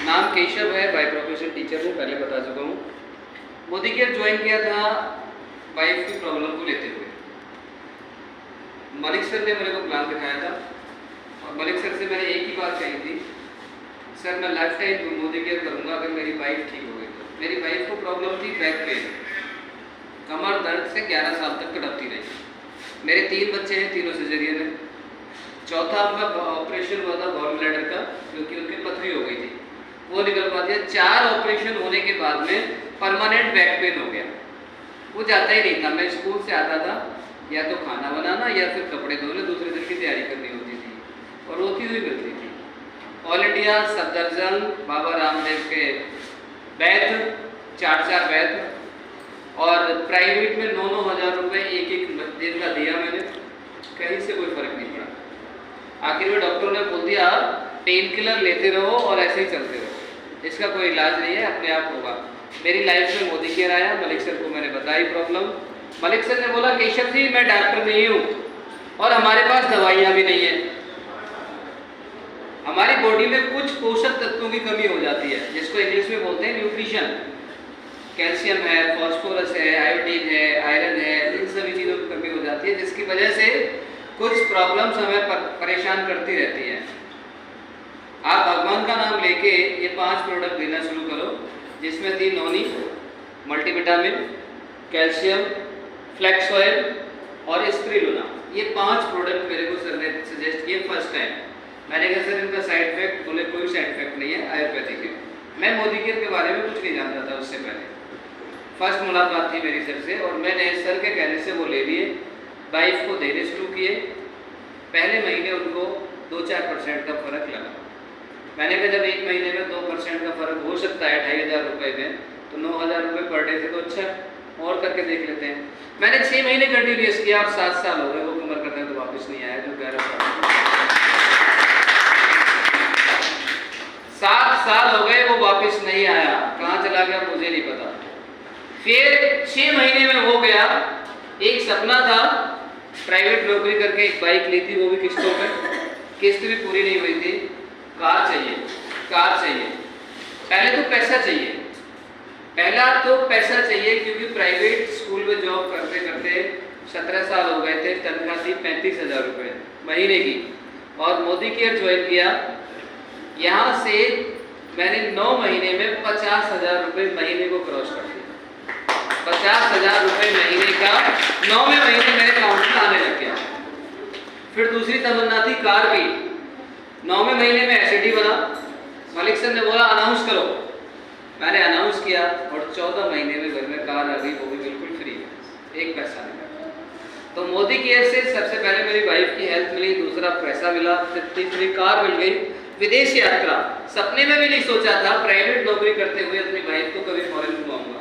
नाम केशव है, by profession teacher हूँ, पहले बता चुका हूँ। मोदी केयर ज्वाइन किया था वाइफ की प्रॉब्लम को लेते हुए। मलिक सर ने मेरे को प्लान दिखाया था और मलिक सर से मैंने एक ही बात कही थी, सर मैं लाइफ टाइम मोदी केयर करूँगा अगर मेरी वाइफ ठीक हो गई तो। मेरी वाइफ को प्रॉब्लम थी बैक पेन, कमर दर्द से 11 साल तक कड़पती रही। मेरे 3 बच्चे हैं, तीनों सिजेरियन है। चौथा उनका ऑपरेशन हुआ था गॉल ब्लैडर का, क्योंकि उनकी पथरी हो गई थी, वो निकलवा दिया। 4 ऑपरेशन होने के बाद में परमानेंट बैक पेन हो गया, वो जाता ही नहीं था। मैं स्कूल से आता था, या तो खाना बनाना या फिर कपड़े धोने, दूसरे दिन की तैयारी करनी होती थी और रोती हुई मिलती थी। ऑल इंडिया सफदरजंग बाबा रामदेव के वैद्य, 4 वैद्य, और प्राइवेट में 9-9 हज़ार रुपये एक दिन का दिया मैंने, कहीं से कोई फर्क नहीं पड़ा। आखिर में डॉक्टर ने बोल दिया पेन किलर लेते रहो और ऐसे ही चलते रहो, इसका कोई इलाज नहीं है, अपने आप होगा। मेरी लाइफ में मोदी केयर आया, मलिक सर को मैंने बताई प्रॉब्लम। मलिक सर ने बोला केशव जी मैं डॉक्टर नहीं हूँ और हमारे पास दवाइयाँ भी नहीं है, हमारी बॉडी में कुछ पोषक तत्वों की कमी हो जाती है, जिसको इंग्लिश में बोलते हैं न्यूट्रिशन। कैल्शियम है, फास्फोरस है, आयोडीन है, आयरन है, इन सभी चीज़ों की कमी हो जाती है, जिसकी वजह से कुछ प्रॉब्लम्स हमें परेशान करती रहती हैं। आप भगवान का नाम लेके ये 5 प्रोडक्ट देना शुरू करो, जिसमें थी नोनी, मल्टीविटामिन, कैल्शियम, फ्लैक्स ऑयल और स्पिरुलिना। ये 5 प्रोडक्ट मेरे को सर ने सजेस्ट किए फर्स्ट टाइम। मैंने कहा सर इनका साइड इफेक्ट, बोले कोई साइड इफेक्ट नहीं है, आयुर्वेदिक है। मैं मोदी केयर के बारे में कुछ नहीं जानता था उससे पहले, फर्स्ट मुलाकात थी मेरी सर से और मैंने सर के कहने से वो ले लिए, वाइफ को देने शुरू किए। पहले महीने उनको 2-4% का फ़र्क लगा। मैंने कहा जब 1 महीने में 2% का फ़र्क हो सकता है 2,500 रुपये में, तो 9,000 रुपये पर डे से तो अच्छा और करके देख लेते हैं। मैंने 6 महीने कंटिन्यूस किया और 7 साल हो गए, वो कमर करने तो वापस नहीं आया, जो 11 साल 7 साल हो गए वो वापस नहीं आया, कहाँ चला गया मुझे नहीं पता। फिर 6 महीने में हो गया। एक सपना था, प्राइवेट नौकरी करके एक बाइक ली थी, वो भी किस्तों पे, किस्त भी पूरी नहीं हुई थी। कार चाहिए, कार चाहिए, पहले तो पैसा चाहिए, पहला तो पैसा चाहिए, क्योंकि प्राइवेट स्कूल में जॉब करते करते 17 साल हो गए थे, तनख्वाह थी 35,000 रुपये महीने की, और मोदी केयर ज्वाइन किया। यहाँ से मैंने 9 महीने में 50,000 रुपये महीने को क्रॉस कर दिया। 50,000 रुपये महीने का 9वें महीने मेरे अकाउंट में आने लग गया। फिर दूसरी तमन्ना थी कार की। 9वें महीने में एसडी बना, मलिक सर ने बोला अनाउंस करो, मैंने अनाउंस किया और 14 महीने में घर में कार आ गई, वो भी बिल्कुल फ्री, एक पैसा नहीं लगा। तो मोदी केयर से सबसे पहले मेरी वाइफ की हेल्थ मिली, दूसरा पैसा मिला, फिर तीसरी कार मिल गई। विदेश यात्रा सपने में भी नहीं सोचा था, प्राइवेट नौकरी करते हुए अपनी वाइफ को कभी फॉरेन घुमाऊंगा।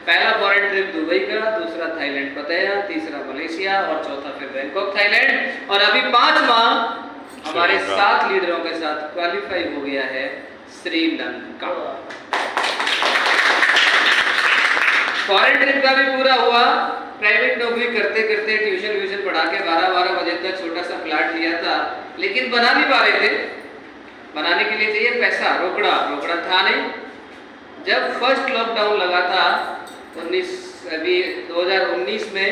पहला फॉरेन ट्रिप दुबई का, दूसरा थाईलैंड पताया, तीसरा मलेशिया और चौथा फिर बैंकॉक थाईलैंड, और अभी 5 माह हमारे 7 लीडरों के साथ क्वालिफाई हो गया है श्रीलंका। फॉरेन ट्रिप का भी पूरा हुआ। प्राइवेट नौकरी करते करते ट्यूशन पढ़ा के 12-12 बजे तक छोटा सा प्लाट लिया था, लेकिन बना नहीं पा रहे थे। बनाने के लिए चाहिए पैसा, रोकड़ा था नहीं। जब फर्स्ट लॉकडाउन लगा था 2019 में,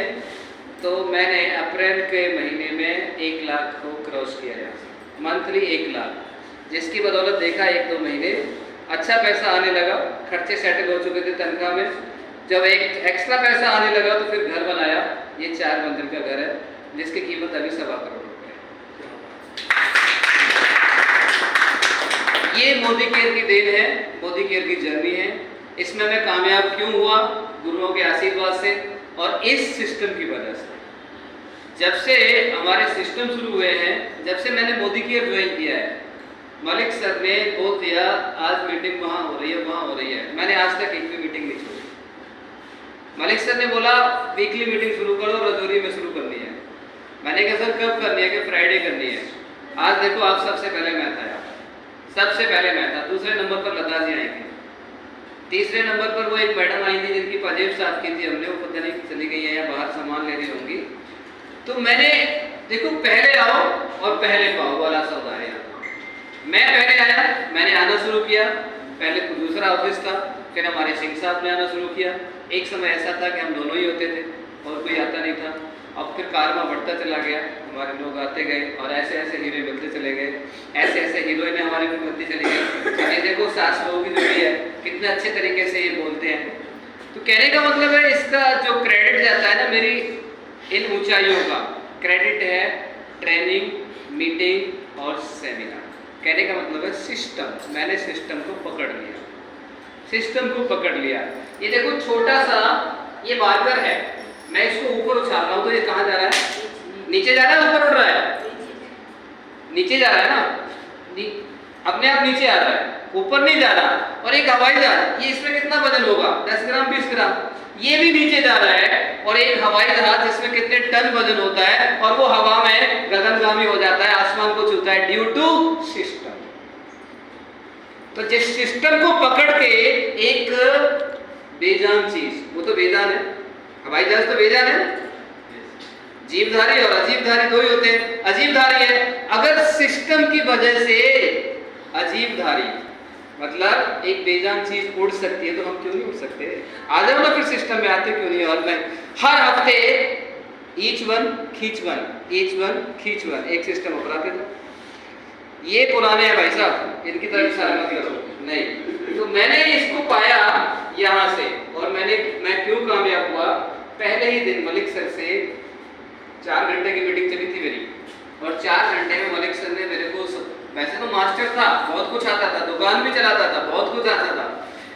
तो मैंने अप्रैल के महीने में 1 लाख को क्रॉस किया है, मंथली 1 लाख, जिसकी बदौलत देखा 1-2 महीने अच्छा पैसा आने लगा, खर्चे सेटल हो चुके थे तनख्वाह में। जब एक एक्स्ट्रा पैसा आने लगा तो फिर घर बनाया, ये 4 मंजिल का घर है, जिसकी कीमत अभी 1.25 करोड़ रुपये है। ये मोदी केयर की देन है, मोदी केयर की जर्नी है। इसमें मैं कामयाब क्यों हुआ? गुरुओं के आशीर्वाद से और इस सिस्टम की वजह से। जब से हमारे सिस्टम शुरू हुए हैं, जब से मैंने मोदी केयर ज्वाइन किया है, मलिक सर ने बोल दिया आज मीटिंग वहाँ हो रही है, वहाँ हो रही है, मैंने आज तक एक भी मीटिंग नहीं छोड़ी। मलिक सर ने बोला वीकली मीटिंग शुरू करो, रजौरी में शुरू करनी है। मैंने कहा सर कब करनी है? कि फ्राइडे करनी है। आज देखो आप सबसे पहले मैं था, सबसे पहले मैं था। दूसरे नंबर पर लता जी आई थी, तीसरे नंबर पर वो एक मैडम आई थी जिनकी पजेब साफ की थी हमने, वो पता नहीं चली गई है या बाहर सामान ले रही होंगी। तो मैंने देखो पहले आओ और पहले पाओ वाला सौदा है। मैं पहले आया, मैंने आना शुरू किया, पहले दूसरा ऑफिस था, फिर हमारे सिंह साहब ने आना शुरू किया। एक समय ऐसा था कि हम दोनों ही होते थे और कोई आता नहीं था। अब फिर कारवा बढ़ता चला गया, हमारे लोग आते गए और ऐसे ऐसे हीरो बनते चले गए, ऐसे ऐसे हीरोइनें हमारी भी बनती चली गई। ये देखो सास बहू की जोड़ी है, कितने अच्छे तरीके से ये बोलते हैं। तो कहने का मतलब है इसका जो क्रेडिट जाता है ना मेरी इन ऊंचाइयों का, क्रेडिट है ट्रेनिंग, मीटिंग और सेमिनार। कहने का मतलब है सिस्टम, मैंने सिस्टम को पकड़ लिया, सिस्टम को पकड़ लिया। ये देखो छोटा सा ये मार्कर है, मैं इसको ऊपर उछाल रहा हूँ तो ये कहाँ जा रहा है? नीचे जा रहा है, ऊपर उड़ रहा है? नीचे जा रहा है ना, अपने आप नीचे आ रहा है, ऊपर नहीं जा रहा। और एक हवाई जहाज, ये इसमें कितना वजन होगा? 10 ग्राम 20 ग्राम, ये भी नीचे जा रहा है। और एक हवाई जहाज जिसमें कितने टन वजन होता है और वो हवा में गगनगामी हो जाता है, आसमान को छूता है ड्यू टू सिस्टम। तो जिस सिस्टम को पकड़ के एक बेजान चीज, वो तो बेजान है, हवाई जहाज तो बेजान है, जीवधारी और अजीवधारी दो ही होते हैं। अजीवधारी है, अगर सिस्टम की वजह से अजीवधारी मतलब एक बेजान चीज उड़ सकती है तो हम क्यों नहीं उड़ सकते? आ जाओ ना फिर सिस्टम में, आते क्यों नहीं? और मैं हर हफ्ते ईच वन खींच वन, ईच वन खींच वन, एक सिस्टम अपनाते थे। ये पुराने हैं भाई साहब, इनकी तरफ इशारा मत करो, नहीं। तो मैंने इसको पाया यहाँ से, और मैं क्यों कामयाब हुआ? पहले ही दिन मलिक सर से 4 घंटे की मीटिंग चली थी मेरी, और 4 घंटे में मलिक सर ने मेरे को, वैसे तो मास्टर था, बहुत कुछ आता था, दुकान भी चलाता था, बहुत कुछ आता था,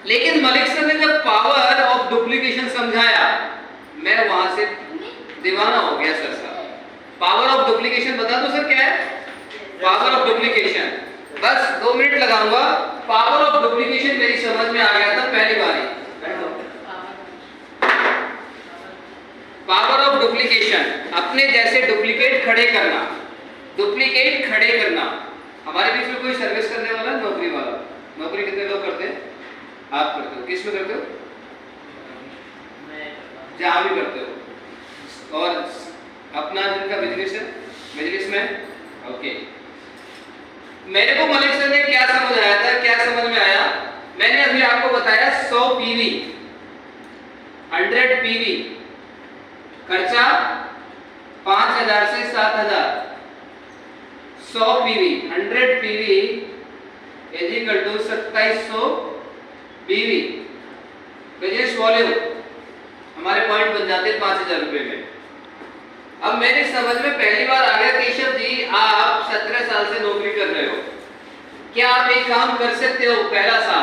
लेकिन मलिक सर ने जब पावर ऑफ डुप्लीकेशन समझाया, मैं वहां से दीवाना हो गया सर साहब। पावर ऑफ डुप्लीकेशन बता दो सर क्या है? पावर ऑफ डुप्लीकेशन, बस 2 मिनट लगाऊंगा। पावर ऑफ डुप्लीकेशन मेरी समझ में आ गया था पहली बार ही। पावर ऑफ डुप्लीकेशन, अपने जैसे डुप्लीकेट खड़े करना, डुप्लीकेट खड़े करना। हमारे बीच में कोई सर्विस करने वाला, नौकरी वाला? नौकरी कितने लोग करते हैं? आप करते हो? किस में करते हो? जहाँ भी करते हो। और अपना जिनका बिजनेस है, बिजनेस में, ओके। मेरे को मलिक सर ने क्या समझ आया था, क्या समझ में आया? मैंने अभी आपको बताया 100 पीवी, 100 पीवी, खर्चा 5000 से 7000, 100 PV, 100 PV is equal to 2700 PV. Business volume हमारे पॉइंट बन जाते हैं 5000 रुपए में। अब मेरी समझ में पहली बार आ गया, केशव जी आप 17 साल से नौकरी कर रहे हो, क्या आप एक काम कर सकते हो? पहला साल